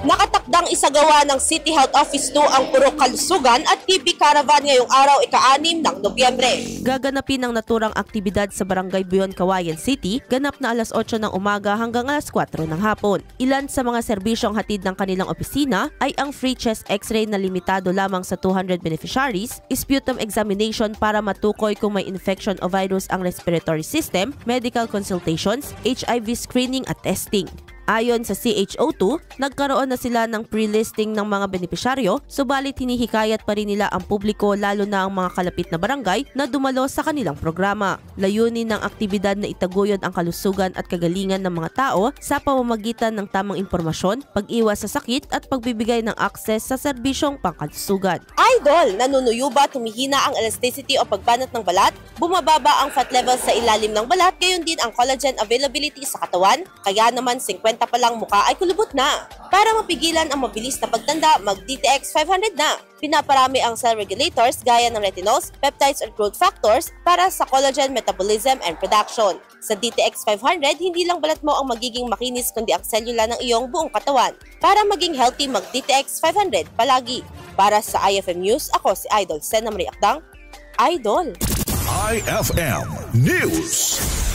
Nakatakdang isagawa ng City Health Office 2 ang Purok Kalusugan at TB Caravan ngayong araw ika-6 ng Nobyembre. Gaganapin ang naturang aktibidad sa Barangay Buyon, Kawayan City, ganap na alas 8 ng umaga hanggang alas 4 ng hapon. Ilan sa mga serbisyong hatid ng kanilang opisina ay ang free chest x-ray na limitado lamang sa 200 beneficiaries, sputum examination para matukoy kung may infection o virus ang respiratory system, medical consultations, HIV screening at testing. Ayon sa CHO2, nagkaroon na sila ng pre-listing ng mga benepisyaryo, subalit hinihikayat pa rin nila ang publiko lalo na ang mga kalapit na barangay na dumalo sa kanilang programa. Layunin ng aktibidad na itaguyod ang kalusugan at kagalingan ng mga tao sa pamamagitan ng tamang impormasyon, pag-iwas sa sakit at pagbibigay ng akses sa serbisyong pangkalusugan. Idol, nanunuyo ba, tumihina ang elasticity o pagbanat ng balat? Bumababa ang fat level sa ilalim ng balat, gayon din ang collagen availability sa katawan? Kaya naman 50 pa lang mukha ay kulubot na. Para mapigilan ang mabilis na pagtanda, mag-DTX 500 na. Pinaparami ang cell regulators gaya ng retinols, peptides at growth factors para sa collagen metabolism and production. Sa DTX 500, hindi lang balat mo ang magiging makinis kundi ang selula ng iyong buong katawan. Para maging healthy, mag-DTX 500 palagi. Para sa IFM News, ako si Idol Sena Marie Akdang, Idol. IFM News.